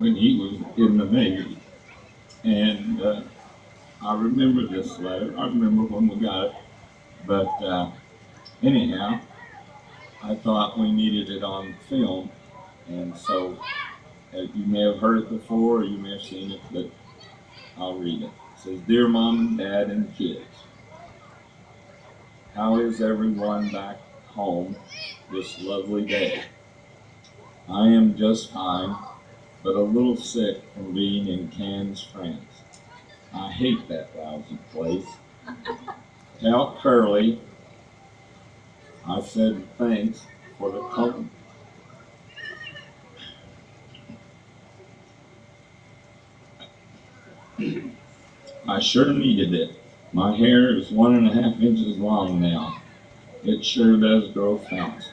when he was in the Navy. And I remember this letter. I remember when we got it. But anyhow, I thought we needed it on film. And so you may have heard it before or you may have seen it, but I'll read it. It says, Dear Mom and Dad and kids, how is everyone back home this lovely day? I am just fine, but a little sick from being in Cannes, France. I hate that lousy place. Tell Curly I said thanks for the company. I sure needed it. My hair is 1.5 inches long now. It sure does grow fast.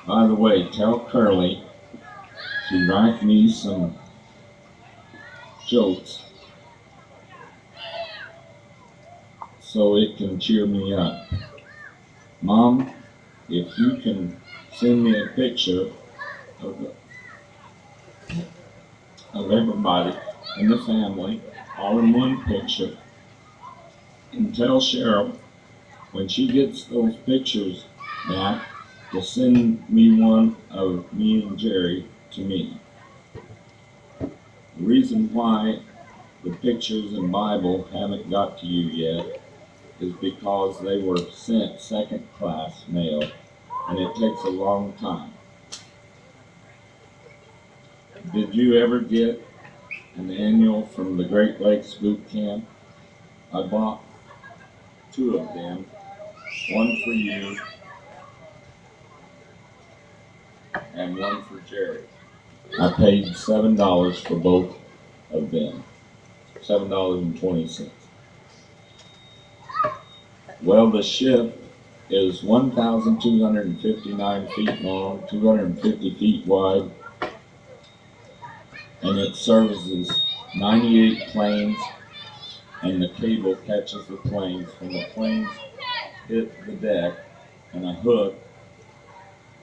By the way, tell Curly to write me some jokes so it can cheer me up. Mom, if you can send me a picture of, of everybody in the family, all in one picture, and tell Cheryl when she gets those pictures back to send me one of me and Jerry to me. The reason why the pictures and Bible haven't got to you yet is because they were sent second class mail and it takes a long time. Did you ever get an annual from the Great Lakes Boot Camp? I bought 2 of them, one for you and one for Jerry. I paid $7 for both of them, $7.20. Well, the ship is 1,259 feet long, 250 feet wide, and it services 98 planes, and the cable catches the planes. When the planes hit the deck, and a hook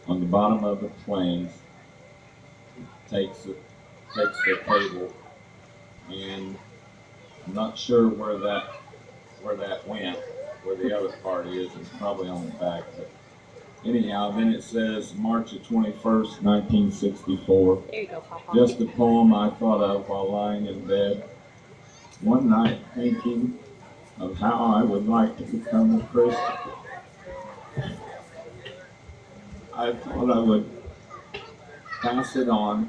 on the bottom of the planes takes the cable, and I'm not sure where that went, where the other part is. It's probably on the back. But anyhow, then it says March the 21st, 1964. There you go, Papa. Just a poem I thought of while lying in bed one night, thinking of how I would like to become a Christian. I thought I would pass it on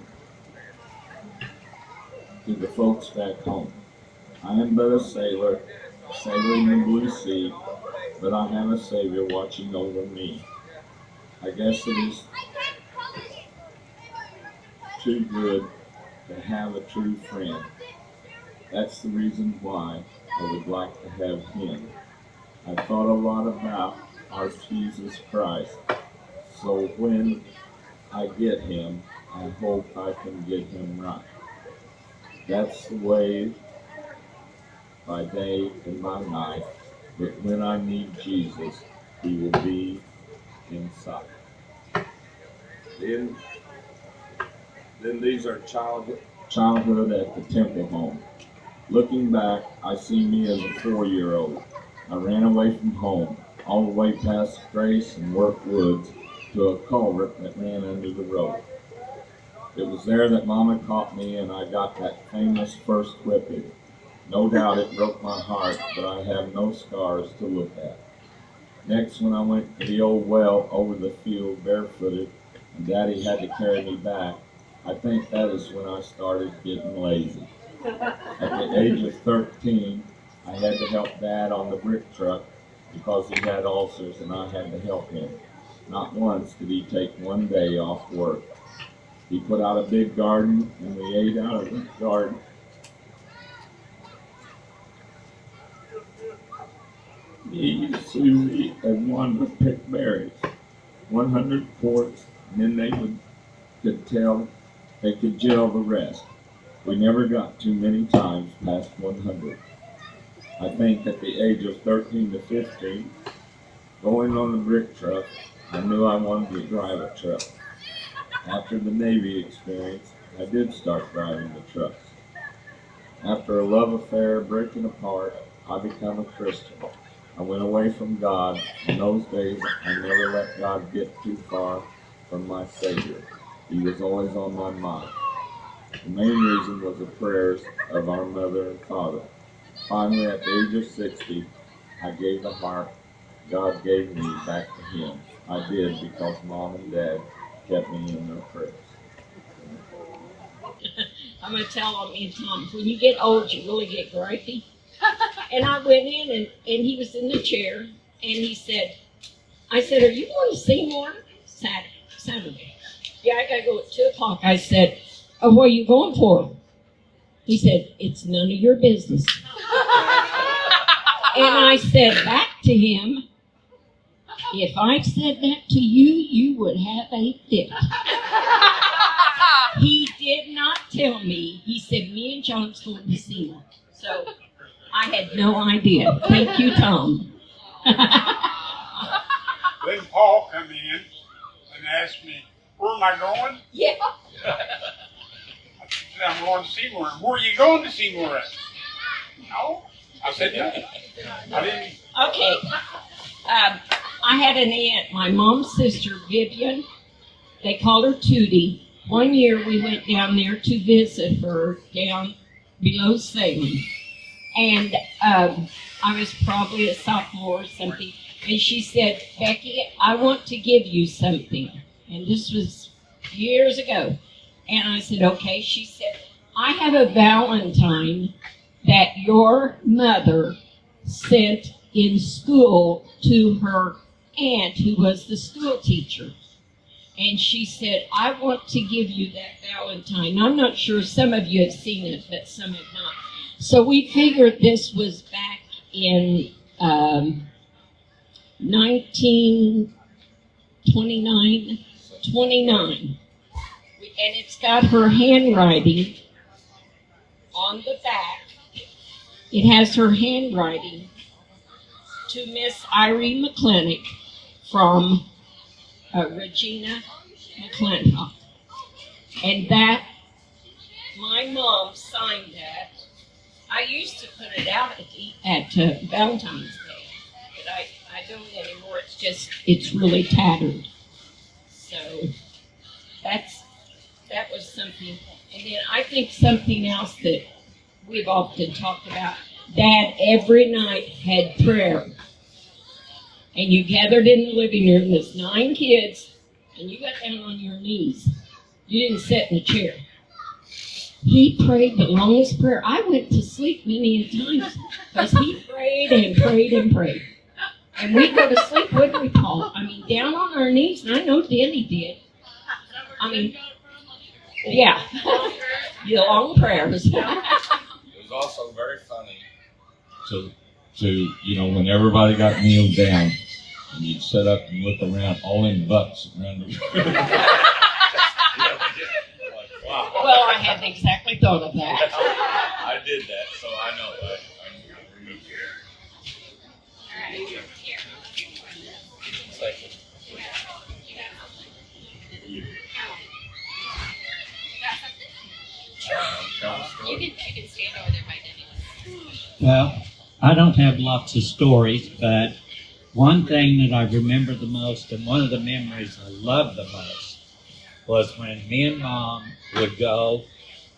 to the folks back home. I am but a sailor, sailing the blue sea, but I have a Savior watching over me. I guess it is too good to have a true friend. That's the reason why I would like to have him. I thought a lot about our Jesus Christ, so when I get him, I hope I can get him right. That's the way by day and by night, but when I need Jesus, he will be in sight. Then these are childhood at the Temple home. Looking back, I see me as a 4-year-old. I ran away from home, all the way past Grace and Work Woods to a culvert that ran under the road. It was there that Mama caught me and I got that famous first whipping. No doubt it broke my heart, but I have no scars to look at. Next, when I went to the old well over the field barefooted and Daddy had to carry me back, I think that is when I started getting lazy. At the age of 13, I had to help Dad on the brick truck because he had ulcers and I had to help him. Not once did he take one day off work. He put out a big garden and we ate out of the garden. Me, Susie, and Wanda picked berries, 100 quarts, and then they could gel the rest. We never got too many times past 100. I think at the age of 13 to 15, going on the brick truck, I knew I wanted to drive a truck. After the Navy experience, I did start driving the trucks. After a love affair breaking apart, I became a Christian. I went away from God. In those days, I never let God get too far from my Savior. He was always on my mind. The main reason was the prayers of our mother and father. Finally, at the age of 60, I gave the heart God gave me back to Him. I did because Mom and Dad kept me in their prayers. I'm going to tell on me and Tom, when you get old, you really get gripey. And I went in, and he was in the chair, and he said, I said, are you going to Seymour? Saturday. Yeah, I got to go at 2 o'clock. I said, oh, what are you going for? He said, it's none of your business. And I said back to him, if I said that to you, you would have a fit. He did not tell me. He said, me and John's going to Seymour. So I had no idea. Thank you, Tom. Then Paul come in and asked me, where am I going? Yeah. I said, I'm going to Seymour. Where are you going to Seymour at? No. I said, no. I didn't. Okay. I had an aunt, my mom's sister, Vivian. They called her Tootie. One year we went down there to visit her down below Salem. And I was probably a sophomore or something. And she said, Becky, I want to give you something. And this was years ago. And I said, okay. She said, I have a Valentine that your mother sent in school to her aunt who was the school teacher. And she said, I want to give you that Valentine. I'm not sure some of you have seen it, but some have not. So we figured this was back in 1929. And it's got her handwriting on the back. It has her handwriting to Miss Irene McClintock from Regina McClintock. And that, my mom signed that. I used to put it out at Valentine's Day, but I don't anymore. It's really tattered. So that was something. And then I think something else that we've often talked about, Dad every night had prayer. And you gathered in the living room, there's 9 kids, and you got down on your knees. You didn't sit in a chair. He prayed the longest prayer. I went to sleep many a times because he prayed and prayed and prayed. And we'd go to sleep, wouldn't we, Paul? I mean, down on our knees, and I know Denny did. I mean, yeah, the long prayers. It was also very funny to when everybody got kneeled down and you'd sit up and look around, all in butts around the room. Wow. Well, I hadn't exactly thought of that. I did that, so I know. I removed it. Thank you. You can stand over there by Denny. Well, I don't have lots of stories, but one thing that I remember the most, and one of the memories I love the most, was when me and Mom would go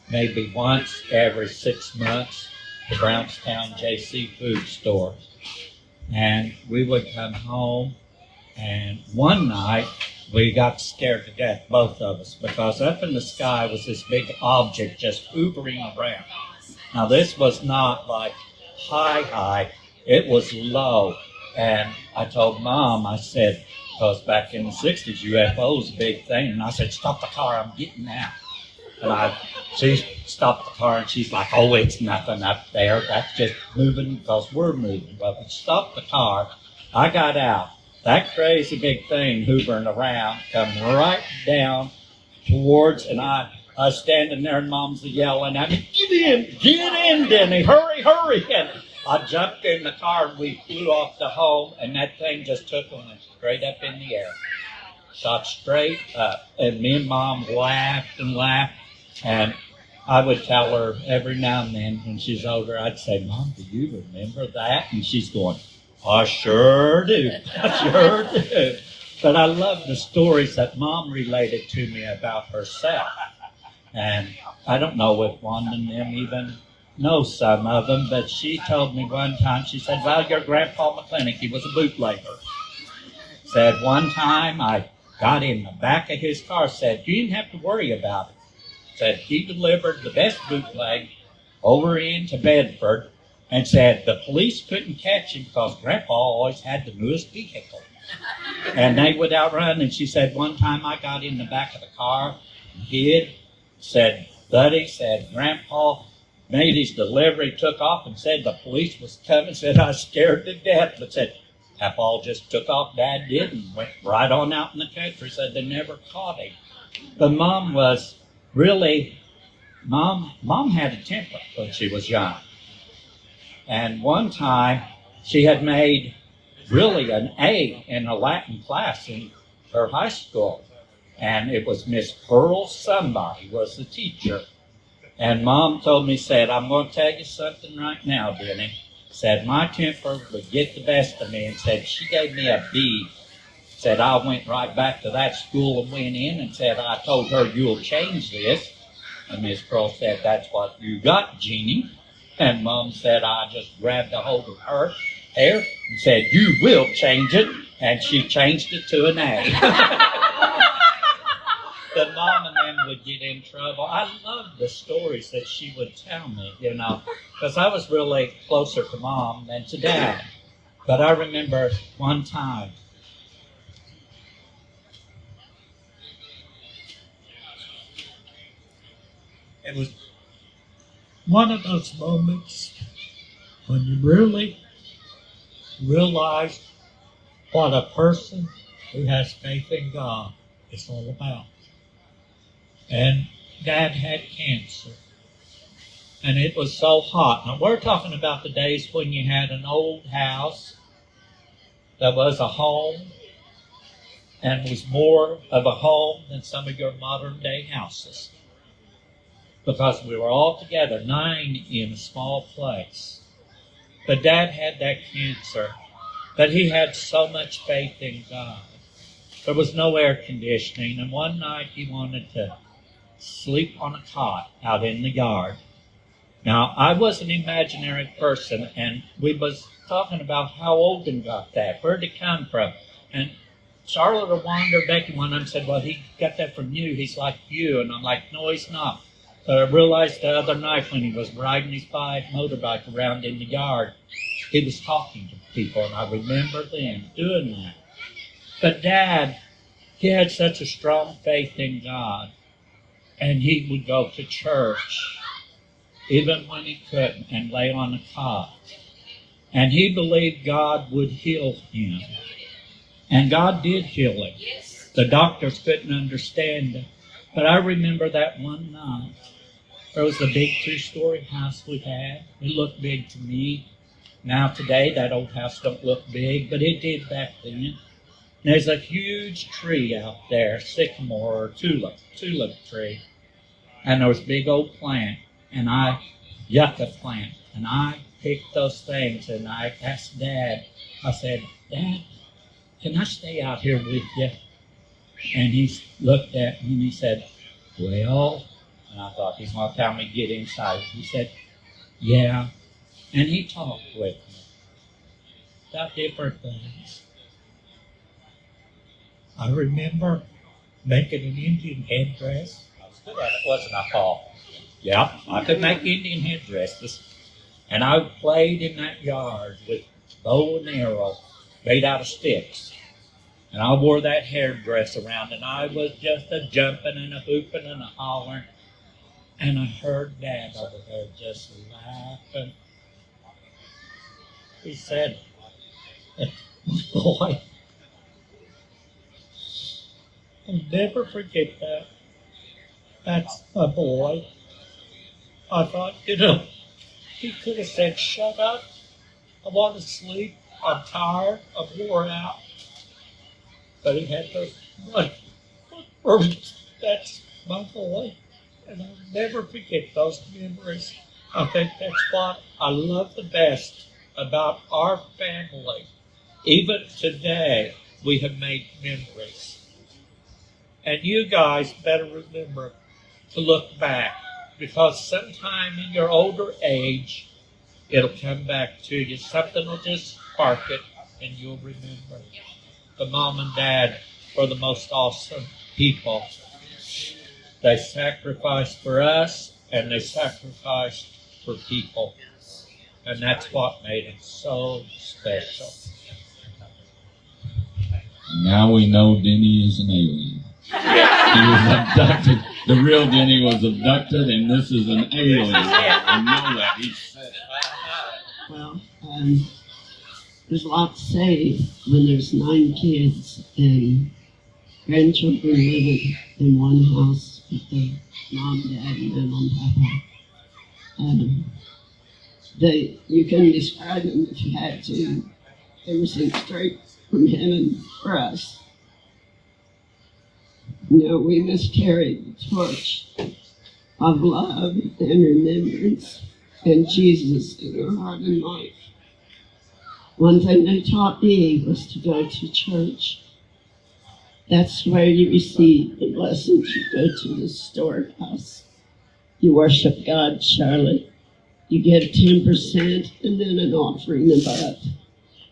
maybe once every 6 months to Brownstown J.C. food store. And we would come home, and one night we got scared to death, both of us, because up in the sky was this big object just hovering around. Now this was not like high, it was low. And I told Mom, I said, because back in the 60s, UFO was a big thing, and I said, stop the car, I'm getting out. And she stopped the car, and she's like, oh, it's nothing up there, that's just moving because we're moving. Well, we stopped the car, I got out. That crazy big thing hovering around come right down towards, and I was standing there, and Mom's yelling at me, get in, Denny, hurry. And I jumped in the car, and we flew off to home, and that thing just took on straight up in the air. Shot straight up, and me and Mom laughed and laughed. And I would tell her every now and then when she's older, I'd say, Mom, do you remember that? And she's going, I sure do. I sure do. But I love the stories that Mom related to me about herself. And I don't know if Wanda and them even know some of them, but she told me one time, she said, well, your Grandpa McClintock, he was a bootlegger. Said one time I got in the back of his car, said, you didn't have to worry about it. Said he delivered the best bootleg over into Bedford, and said the police couldn't catch him because Grandpa always had the newest vehicle. And they would outrun, and she said one time I got in the back of the car, hid, said, Buddy, said, Grandpa made his delivery, took off, and said the police was coming, said I was scared to death, but said, Papa just took off, Dad didn't, went right on out in the country, said they never caught him. But Mom was really, Mom had a temper when she was young. And one time, she had made really an A in a Latin class in her high school. And it was Miss Pearl somebody was the teacher. And Mom told me, said, I'm going to tell you something right now, Denny. Said, my temper would get the best of me. And said, she gave me a B. Said, I went right back to that school and went in and said, I told her, you'll change this. And Miss Pearl said, that's what you got, Jeannie. And Mom said, I just grabbed a hold of her hair and said, you will change it. And she changed it to an A. But Mom and them would get in trouble. I loved the stories that she would tell me, you know, because I was really closer to Mom than to Dad. But I remember one time, it was one of those moments when you really realize what a person who has faith in God is all about. And Dad had cancer. And it was so hot. Now, we're talking about the days when you had an old house that was a home and was more of a home than some of your modern-day houses. Because we were all together, 9 in a small place. But Dad had that cancer. But he had so much faith in God. There was no air conditioning. And one night he wanted to sleep on a cot out in the yard. Now, I was an imaginary person, and we was talking about how Olden got that. Where'd it come from? And Charlotte or Wanda or Becky one of them said, well, he got that from you. He's like you. And I'm like, no, he's not. But I realized the other night when he was riding his motorbike around in the yard, he was talking to people, and I remember them doing that. But Dad, he had such a strong faith in God. And he would go to church, even when he couldn't, and lay on a cot. And he believed God would heal him. And God did heal him. The doctors couldn't understand it. But I remember that one night. There was a big 2-story house we had. It looked big to me. Now today, that old house don't look big, but it did back then. There's a huge tree out there, sycamore or tulip tree. And there was a big old plant, and yucca plant. And I picked those things, and I asked Dad, I said, Dad, can I stay out here with you? And he looked at me and he said, well, and I thought he's going to tell me to get inside. He said, yeah. And he talked with me about different things. I remember making an Indian headdress. I was good at it, wasn't I, Paul? Yeah, I could make Indian headdresses. And I played in that yard with bow and arrow made out of sticks. And I wore that hairdress around, and I was just a jumping and a hooping and a hollering. And I heard Dad over there just laughing. He said, boy, I'll never forget that. That's my boy. I thought, he could have said, shut up. I want to sleep. I'm tired. I'm wore out. But he had those, that's my boy. And I'll never forget those memories. I think that's what I love the best about our family. Even today, we have made memories. And you guys better remember to look back, because sometime in your older age, it'll come back to you. Something will just spark it, and you'll remember. The mom and dad were the most awesome people. They sacrificed for us, and they sacrificed for people. And that's what made it so special. Now we know Denny is an alien. He was abducted. The real Denny was abducted, and this is an alien. I know that. He said it. Well, there's a lot to say when there's 9 kids and grandchildren living in one house with their mom, dad, and mom, papa. You couldn't describe them if you had to. They were sent straight from heaven for us. We miscarried the torch of love and remembrance and Jesus in our heart and life. One thing they taught me was to go to church. That's where you receive the blessings. You go to the storehouse. You worship God, Charlotte. You give 10% and then an offering above.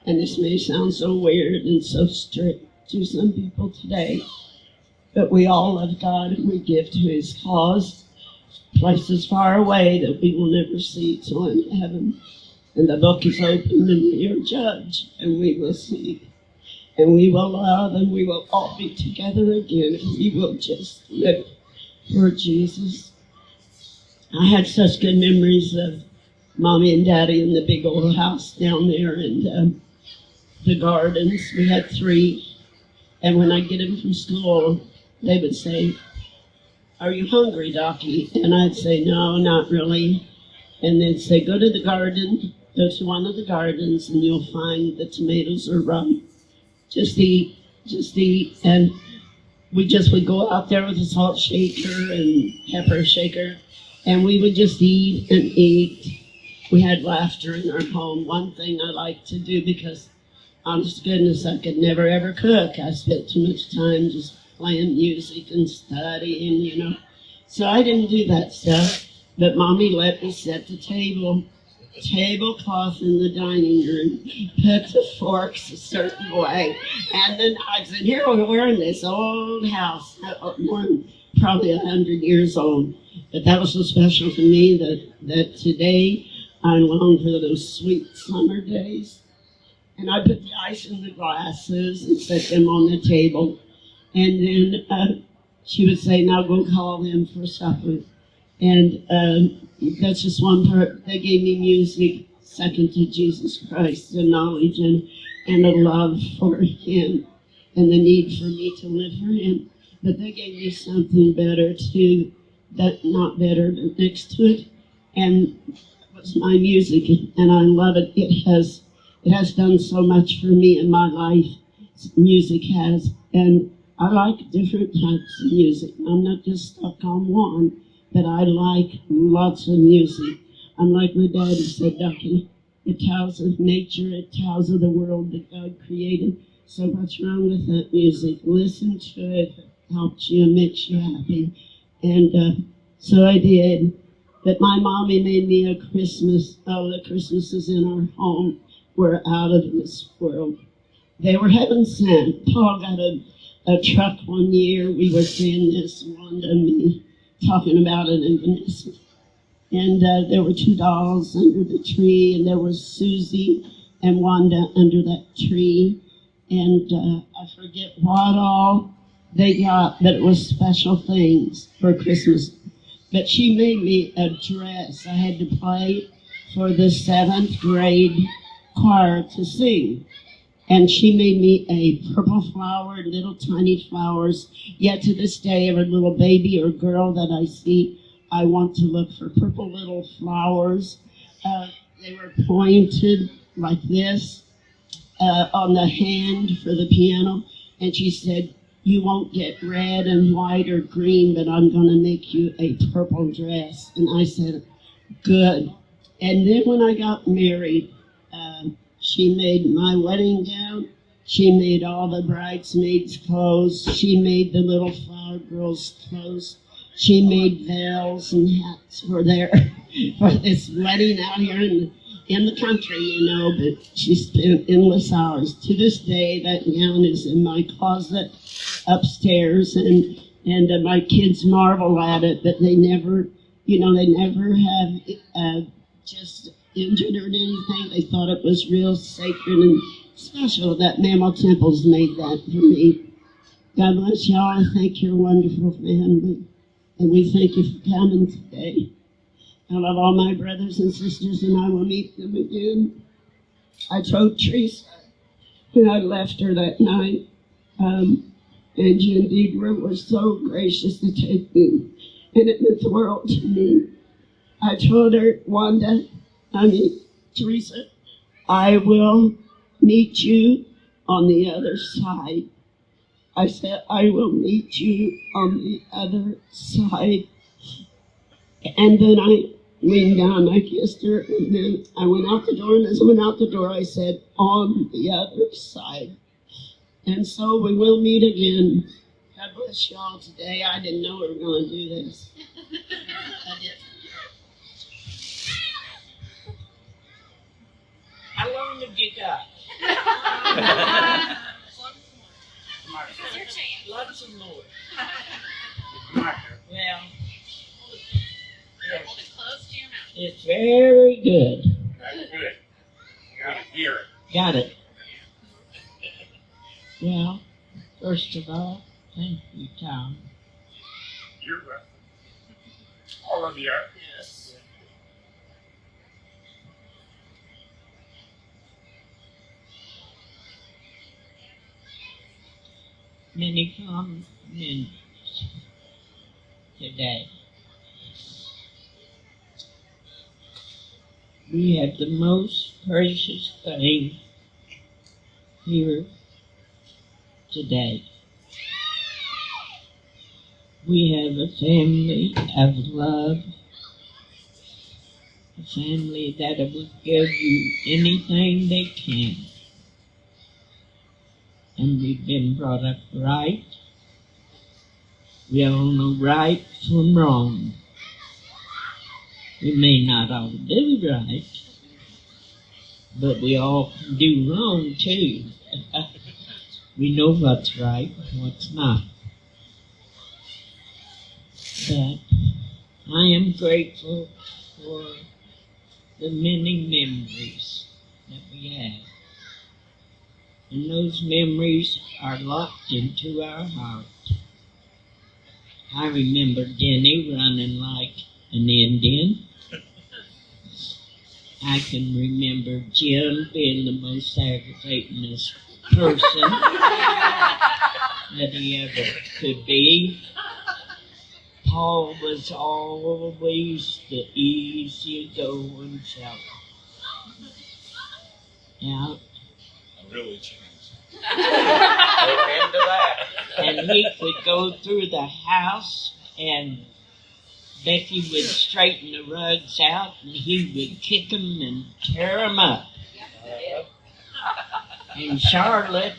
And this may sound so weird and so strict to some people today, but we all love God and we give to his cause, places far away that we will never see till in heaven. And the book is open and we are judged and we will see. And we will love and we will all be together again and we will just live for Jesus. I had such good memories of Mommy and Daddy in the big old house down there and the gardens. We had 3. And when I get them from school, they would say, "Are you hungry, Docky?" And I'd say, "No, not really." And they'd say, "Go to the garden, go to one of the gardens, and you'll find the tomatoes are ripe. Just eat, just eat." And we just would go out there with a salt shaker and pepper shaker, and we would just eat and eat. We had laughter in our home. One thing I like to do, because honest to goodness, I could never ever cook. I spent too much time just playing music and studying, So I didn't do that stuff. But Mommy let me set the tablecloth in the dining room, put the forks a certain way, and the knives. And here we're in this old house, more than probably 100 years old. But that was so special to me that today I long for those sweet summer days. And I put the ice in the glasses and set them on the table. And then she would say, "Now go call them for supper." And that's just one part. They gave me music, second to Jesus Christ, the knowledge and a love for him and the need for me to live for him. But they gave me something better too, that not better, but next to it. And it was my music, and I love it. It has done so much for me in my life. Music has, and I like different types of music. I'm not just stuck on one, but I like lots of music. I'm like my daddy said, Ducky, it tells of nature, it tells of the world that God created. So what's wrong with that music? Listen to it. It helps you and makes you happy. And so I did. But my mommy made me a Christmas. Oh, the Christmases in our home were out of this world. They were heaven sent. Paul got a truck one year. We were saying this, Wanda and me, talking about it in Vanessa. And there were 2 dolls under the tree, and there was Susie and Wanda under that tree. And I forget what all they got, but it was special things for Christmas. But she made me a dress. I had to play for the 7th grade choir to sing. And she made me a purple flower, little tiny flowers. Yet to this day, every little baby or girl that I see, I want to look for purple little flowers. They were pointed like this on the hand for the piano. And she said, you won't get red and white or green, but I'm going to make you a purple dress. And I said, good. And then when I got married, she made my wedding gown. She made all the bridesmaids' clothes. She made the little flower girls' clothes. She made veils and hats for for this wedding out here in the country, you know, but she spent endless hours. To this day, that gown is in my closet upstairs, and my kids marvel at it, but they never, they never have just injured or anything. They thought it was real sacred and special that Mammal Temples made that for me. God bless y'all. I thank your wonderful family, and we thank you for coming today. I love all my brothers and sisters, and I will meet them again. I told Teresa when I left her that night, and Jim Deidre was so gracious to take me, and it meant the world to me. I told her, Teresa, I will meet you on the other side. I said, I will meet you on the other side. And then I leaned down, I kissed her, and then I went out the door, and as I went out the door, I said, on the other side. And so we will meet again. God bless y'all today. I didn't know we were going to do this. I did. How long have you got? It's your chance. Lots of more. My Well, Hold it close to your mouth. it's very good. That's good. You gotta hear it. Got it. Well, first of all, thank you, Tom. You're welcome. All of you are. Yes. Many comments today. We have the most precious thing here today. We have a family of love, a family that will give you anything they can. And we've been brought up right. We all know right from wrong. We may not all do right, but we all can do wrong too. We know what's right and what's not. But I am grateful for the many memories that we have. And those memories are locked into our heart. I remember Denny running like an Indian. I can remember Jim being the most aggravatingest person that he ever could be. Paul was always the easy-going fellow. Yeah. Really changed. And he could go through the house, and Becky would straighten the rugs out, and he would kick them and tear them up. And Charlotte,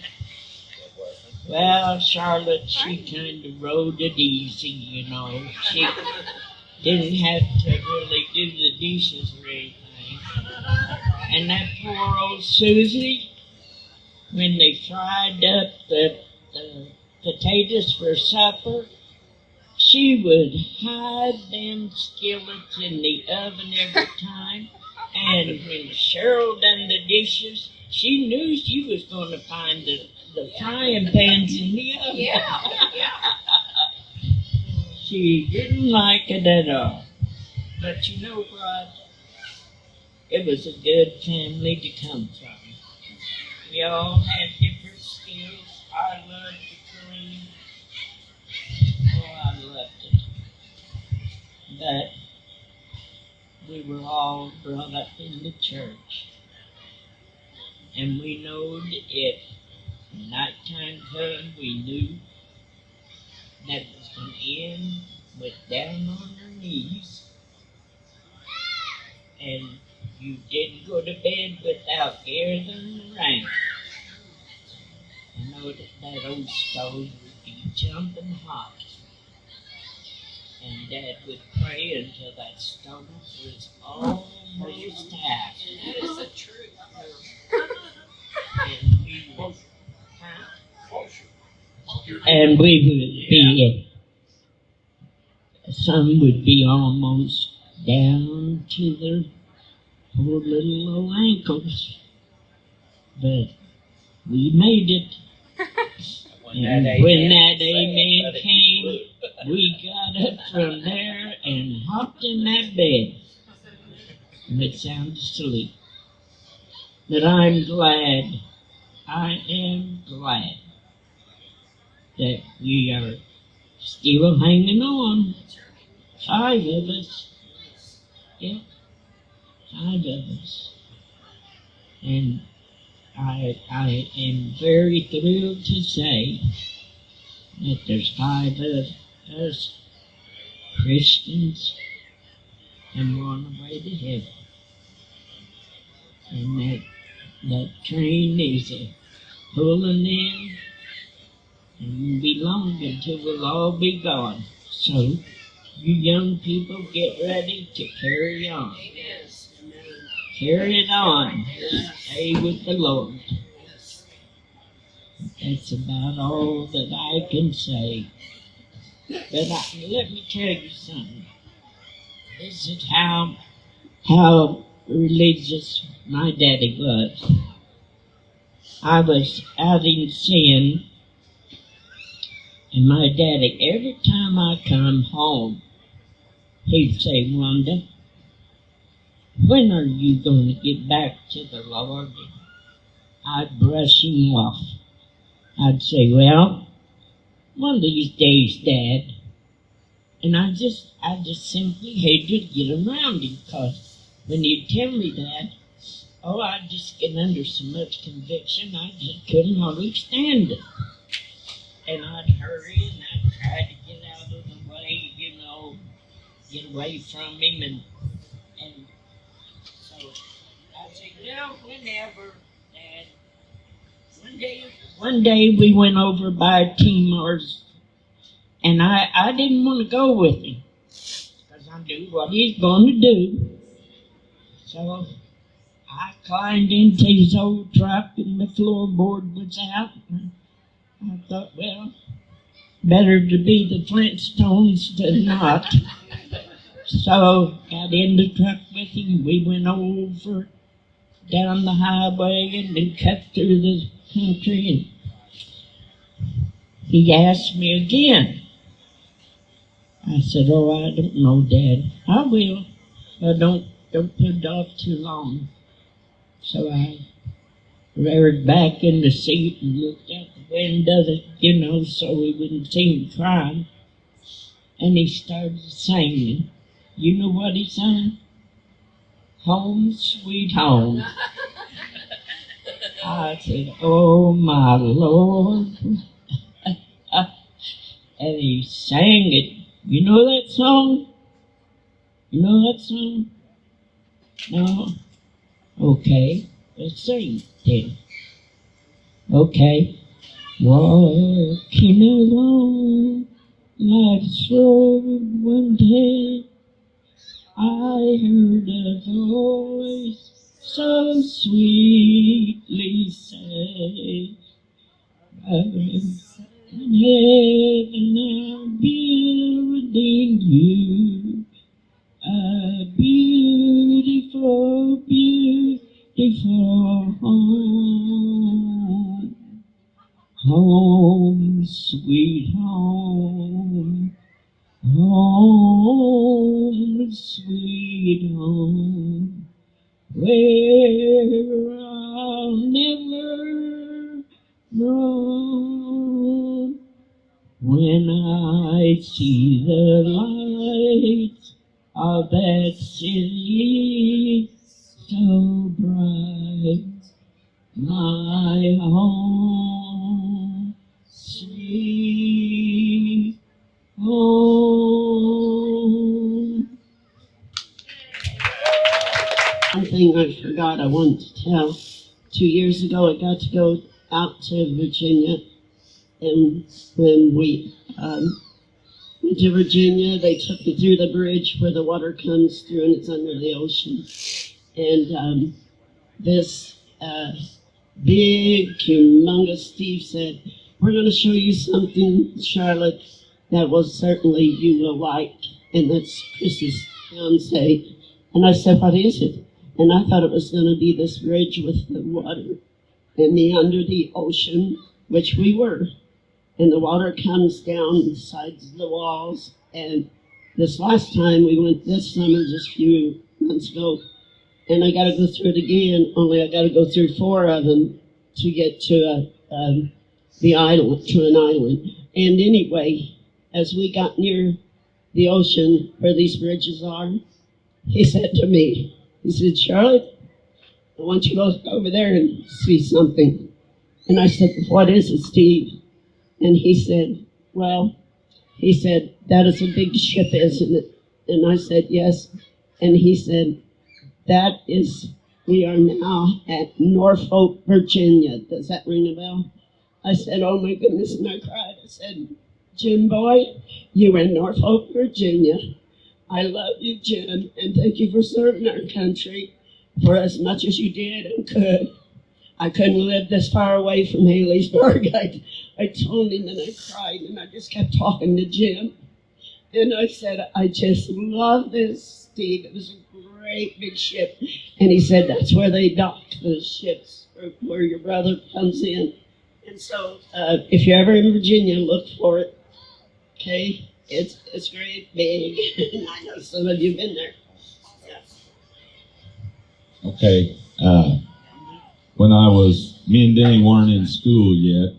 she kind of rode it easy, you know. She didn't have to really do the dishes or anything. And that poor old Susie, when they fried up the potatoes for supper, she would hide them skillets in the oven every time. And when Cheryl done the dishes, she knew she was going to find the frying pans in the oven. Yeah. She didn't like it at all. But you know what? It was a good family to come from. We all had different skills. I loved to clean. Oh, I loved it. But we were all brought up in the church. And we knowed if nighttime come, we knew that was going to end went down on her knees, and you didn't go to bed without gathering around. I know that that old stove would be jumping hot, and Dad would pray until that stove was almost out. That is the truth. And we would, and we would be, some would be almost down to their poor little low ankles, but we made it. And when that amen came, we got up from there and hopped in that bed. And it sounds silly, but I'm glad, I am glad that we are still hanging on. 5 of us. Yeah, 5 of us. And I am very thrilled to say that there's 5 of us Christians and we're on the way to heaven. And that train is pulling in, and it won't be long until we'll all be gone. So, you young people get ready to carry on. Carry it on. Stay with the Lord. That's about all that I can say. But let me tell you something. This is how religious my daddy was. I was out in sin, and my daddy, every time I come home, he'd say, Wanda, when are you going to get back to the Lord? I'd brush him off. I'd say, well, one of these days, Dad. And I just simply hated to get around him, because when you'd tell me that, oh, I'd just get under so much conviction, I just couldn't hardly stand it. And I'd hurry and I'd try to get out of the way, get away from him. And so I'd say, well, whenever, Dad. One day we went over by Timor's, and I didn't want to go with him, because I knew what he's going to do. So I climbed into his old truck, and the floorboard was out. And I thought, well, better to be the Flintstones than not. So got in the truck with him. We went over down the highway and then cut through the country. And he asked me again. I said, oh, I don't know, Dad. I will. But don't put it off too long. So I reared back in the seat and looked out the window, so we wouldn't see him crying. And he started singing. You know what he sang? Home, sweet home. I said, oh, my Lord. And he sang it. You know that song? You know that song? No? Okay, let's sing then. Okay. Walking along life's road one day, I heard a voice so sweetly say, in heaven I'm building you a beautiful, beautiful home. Home, sweet home. Home, sweet home. Where I'll never roam. When I see the lights of that city so bright, my home, sweet One thing I forgot I wanted to tell. 2 years ago, I got to go out to Virginia, and when we went to Virginia, they took me through the bridge where the water comes through and it's under the ocean. And this big, humongous Steve said, "We're going to show you something, Charlotte, that will certainly you will like." And that's Chris's fiance. And I said, "What is it?" And I thought it was going to be this bridge with the water and the under the ocean, which we were. And the water comes down the sides of the walls. And this last time we went this summer, just a few months ago, and I got to go through it again, only I got to go through 4 of them to get to the island, to an island. And anyway, as we got near the ocean where these bridges are, he said to me, he said, "Charlotte, I want you to look over there and see something." And I said, "What is it, Steve?" And he said, "Well," he said, "that is a big ship, isn't it?" And I said, "Yes." And he said, we are now at Norfolk, Virginia. Does that ring a bell? I said, "Oh my goodness," and I cried. I said, "Jim boy, you in Norfolk, Virginia. I love you, Jim, and thank you for serving our country for as much as you did and could. I couldn't live this far away from Haley'sburg." I told him, and I cried, and I just kept talking to Jim. And I said, "I just love this, Steve. It was a great big ship." And he said, "That's where they dock the ships, where your brother comes in." And so if you're ever in Virginia, look for it. Okay? It's great big. And I know some of you have been there. Yeah. Okay. When me and Denny weren't in school yet,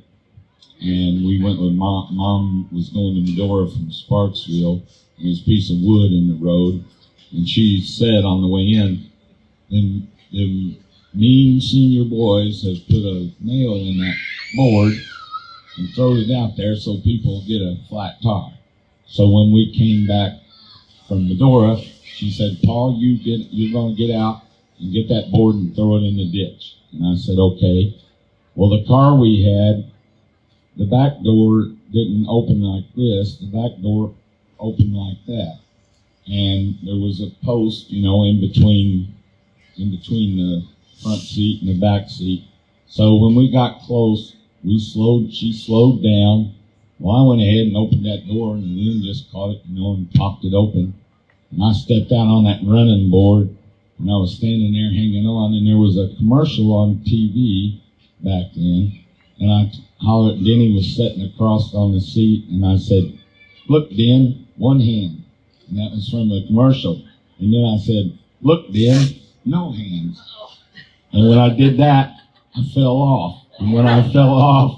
and we went with Mom. Mom was going to Medora from Sparksville, and there's a piece of wood in the road, and she said on the way in, "Them mean senior boys have put a nail in that board and thrown it out there so people get a flat tire." So when we came back from Medora, she said, "Paul, you're going to get out and get that board and throw it in the ditch." And I said, "Okay." Well, the car we had, the back door didn't open like this. The back door opened like that. And there was a post, in between the front seat and the back seat. So when we got close, she slowed down. Well, I went ahead and opened that door, and the wind just caught it, and popped it open. And I stepped out on that running board, and I was standing there hanging on, and there was a commercial on TV back then. And I hollered, Denny was sitting across on the seat, and I said, "Look, Den, one hand." And that was from a commercial. And then I said, "Look, Den, no hands." And when I did that, I fell off. And when I fell off,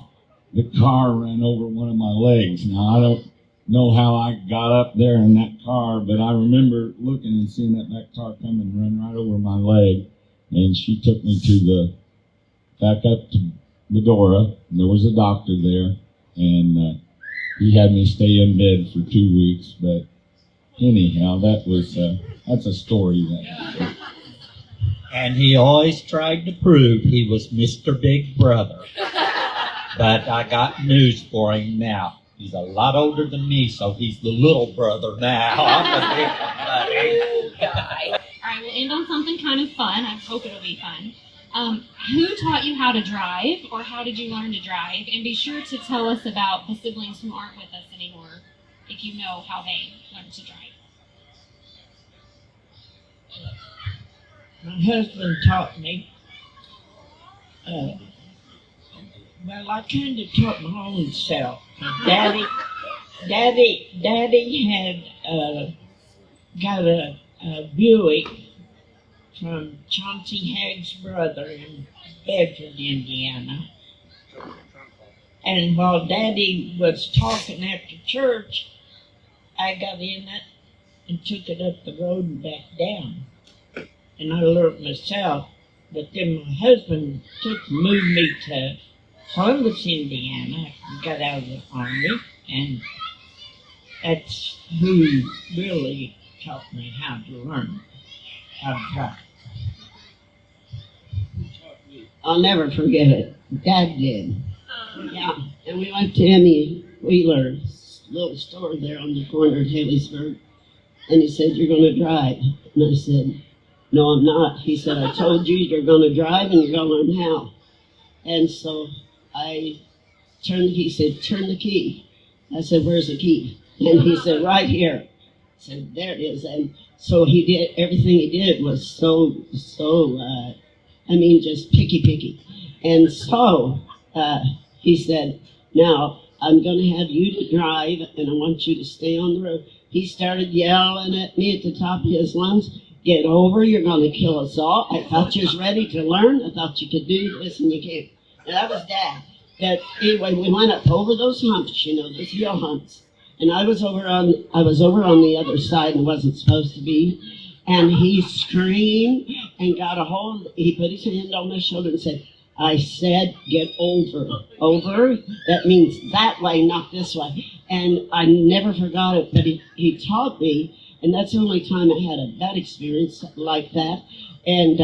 the car ran over one of my legs. Now, I don't know how I got up there in that car, but I remember looking and seeing that car come and run right over my leg. And she took me back up to Medora. There was a doctor there, and he had me stay in bed for 2 weeks. But anyhow, that's a story. And he always tried to prove he was Mr. Big Brother. But I got news for him now. He's a lot older than me, so he's the little brother now. I'm the big one, buddy. All right, we'll end on something kind of fun. I hope it'll be fun. Who taught you how to drive, or how did you learn to drive? And be sure to tell us about the siblings who aren't with us anymore, if you know how they learned to drive. My husband taught me. Well, I kind of taught my own self. Daddy had got a Buick from Chauncey Hagg's brother in Bedford, Indiana. And while Daddy was talking after church, I got in it and took it up the road and back down. And I learned myself. But then my husband moved me to Columbus, Indiana. I got out of the Army, and that's who really taught me how to learn how to drive. I'll never forget it. Dad did. Yeah, and we went to Emmy Wheeler's little store there on the corner of Haley'sburg, and he said, "You're going to drive." And I said, "No, I'm not." He said, "I told you you're going to drive and you're going to learn how." And so I he said, "Turn the key." I said, "Where's the key?" And he said, "Right here." I said, "There it is." And so he did, everything he did was so, just picky. And so he said, "Now I'm going to have you to drive and I want you to stay on the road." He started yelling at me at the top of his lungs, "Get over, you're going to kill us all. I thought you was ready to learn. I thought you could do this and you can't." And that was Dad. But anyway, we went up over those humps, those hill humps. And I was over on the other side and wasn't supposed to be. And he screamed and got a hold. He put his hand on my shoulder and said, "I said, get over." Over, that means that way, not this way. And I never forgot it, but he taught me, and that's the only time I had a bad experience like that. And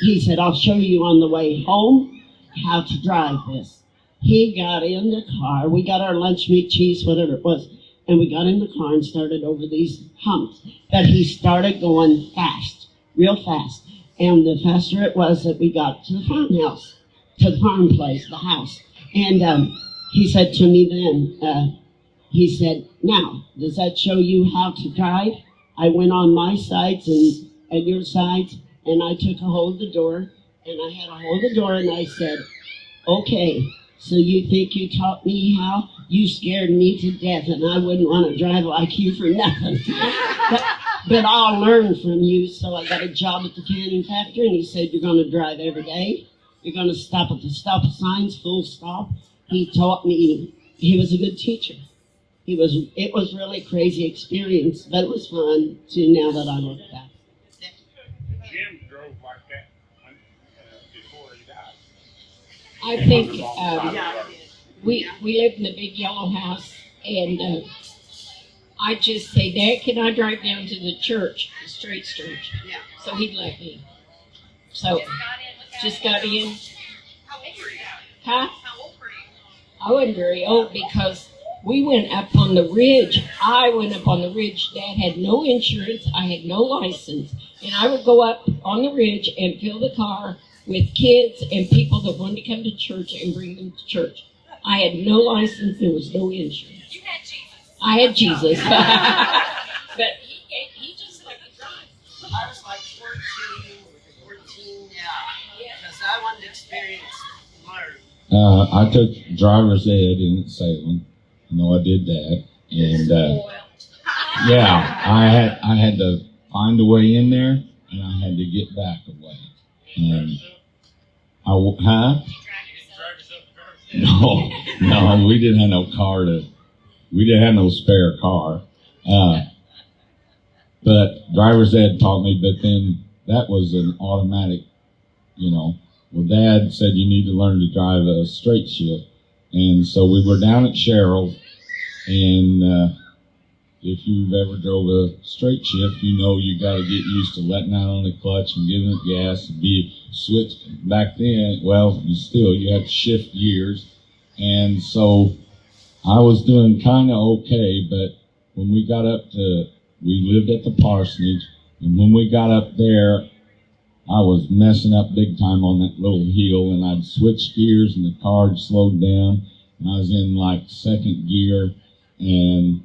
he said, "I'll show you on the way home how to drive this." He got in the car. We got our lunch meat, cheese, whatever it was. And we got in the car and started over these humps. But he started going fast, real fast. And the faster it was that we got to the farmhouse, to the farm place, the house. And he said to me then, he said, "Now, does that show you how to drive?" I went on my sides and your sides, and I took a hold of the door, and I had a hold of the door, and I said, "Okay, so you think you taught me how? You scared me to death, and I wouldn't want to drive like you for nothing. But I'll learn from you." So I got a job at the canning factory, and he said, "You're going to drive every day. You're going to stop at the stop signs, full stop." He taught me. He was a good teacher. It was really crazy experience, but it was fun too. Now that I look back. Jim drove like that before he died. I think we lived in the big yellow house, and I just say, "Dad, can I drive down to the church, the straight church?" Yeah. So he'd let me. So just got in. How old were you? Huh? How old were you? I wasn't very old because we went up on the ridge. I went up on the ridge. Dad had no insurance. I had no license. And I would go up on the ridge and fill the car with kids and people that wanted to come to church and bring them to church. I had no license. There was no insurance. You had Jesus. I had Jesus. But he just let me drive. I was like 14, yeah, because I wanted to experience learn. I took driver's ed in Salem. I did that, and yeah, I had to find a way in there, and I had to get back a way. And No, we didn't have no car we didn't have no spare car. But driver's ed taught me, but then that was an automatic, Well, Dad said you need to learn to drive a straight shift. And so we were down at Sherrill, and if you've ever drove a straight shift, you got to get used to letting out on the clutch and giving it gas and be switched. Back then, well, you had to shift gears. And so I was doing kind of okay, but when we got we lived at the parsonage, and when we got up there, I was messing up big time on that little hill, and I'd switch gears and the car had slowed down, and I was in like second gear, and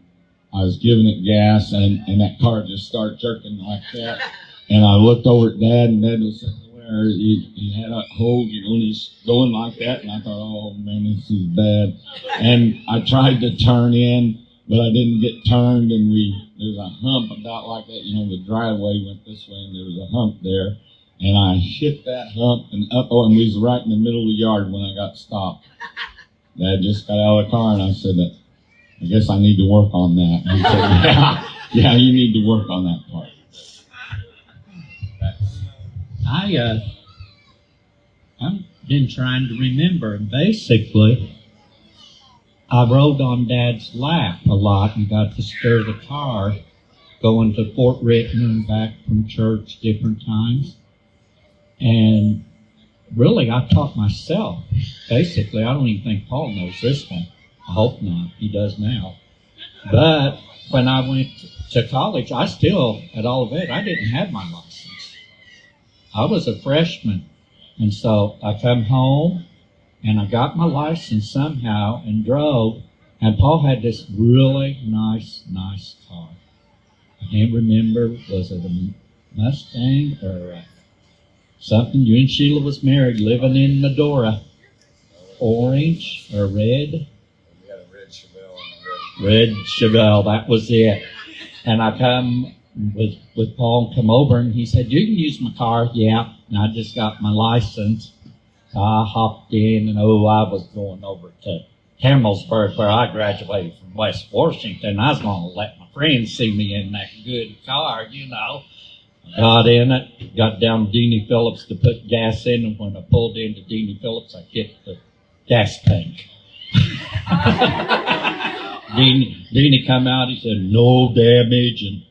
I was giving it gas, and that car just started jerking like that. And I looked over at Dad, and Dad was sitting there. He had a hold, and he's going like that, and I thought, oh man, this is bad. And I tried to turn in, but I didn't get turned, and there was a hump about like that. The driveway went this way, and there was a hump there. And I hit that hump and and we was right in the middle of the yard when I got stopped. Dad just got out of the car, and I said, "I guess I need to work on that." And he said, yeah, you need to work on that part. I've been trying to remember. Basically, I rode on Dad's lap a lot and got to steer the car going to Fort Rickman and back from church different times. And really, I taught myself. Basically, I don't even think Paul knows this one. I hope not. He does now. But when I went to college, I still, at Olivet, I didn't have my license. I was a freshman. And so I come home, and I got my license somehow and drove. And Paul had this really nice car. I can't remember, was it a Mustang or something? You and Sheila was married, living in Medora. Orange or red? We had a red Chevelle and a Red Chevelle, that was it. And I come with Paul and come over, and he said, "You can use my car." Yeah, and I just got my license. So I hopped in, and I was going over to Campbellsburg, where I graduated from West Washington. I was going to let my friends see me in that good car, you know. Got in it, got down to Denny Phillips to put gas in, and when I pulled into Denny Phillips, I hit the gas tank. Denny come out, he said, "No damage, and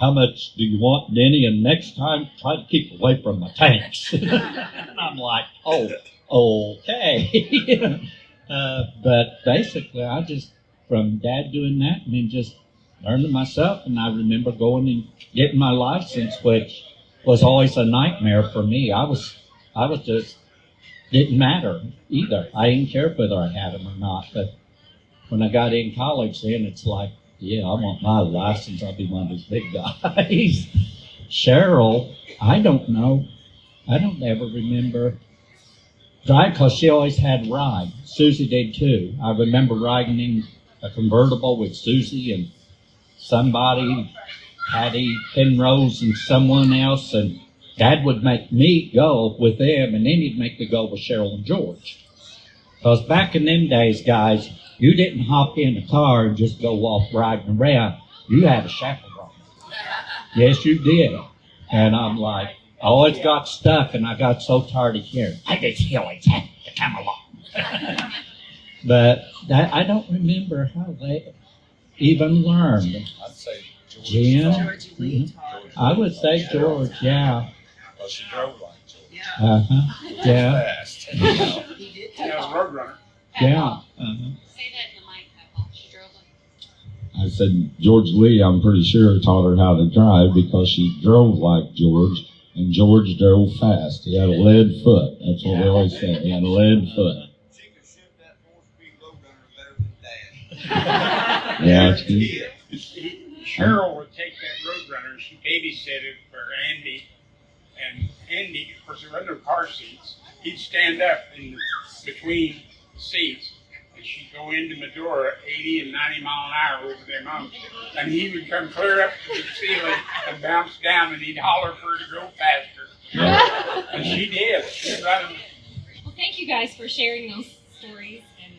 how much do you want, Denny? And next time, try to keep away from my tanks." And I'm like, "Oh, okay." But basically, I just, from Dad doing that, and then just learning myself, and I remember going and getting my license, which was always a nightmare for me. I was just, didn't matter either. I didn't care whether I had them or not. But when I got in college, then it's like, yeah, I want my license. I'll be one of those big guys. Cheryl, I don't know. I don't ever remember drive, because she always had ride. Susie did too. I remember riding in a convertible with Susie and somebody, Patty Penrose and someone else, and Dad would make me go with them, and then he'd make me go with Cheryl and George. Because back in them days, guys, you didn't hop in a car and just go off riding around. You had a chaperone. Yes, you did. And I'm like, I always got stuck, and I got so tired of hearing, "I just always had to come along." But I don't remember how they even learned. I'd say George. Jim? George. I would say George, yeah. Because she drove like George. Uh-huh. Yeah. Fast. You know? Yeah, Roadrunner. Yeah. Uh-huh. Say that in the mic, Papa. She drove like. I said, George Lee, I'm pretty sure, taught her how to drive because she drove like George, and George drove fast. He had a lead foot. That's what we always say. He had a lead foot. She could shift that 4-speed Roadrunner better than Dad. Yeah, she, Cheryl would take that Roadrunner. She babysitted for Andy. And Andy, of course, there were no car seats. He'd stand up in between the seats. And she'd go into Medora 80 and 90 mile an hour over their mountains. And he would come clear up to the ceiling and bounce down, and he'd holler for her to go faster. yeah. And she did. She ran. Well, thank you guys for sharing those stories, and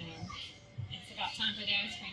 it's about time for the ice cream.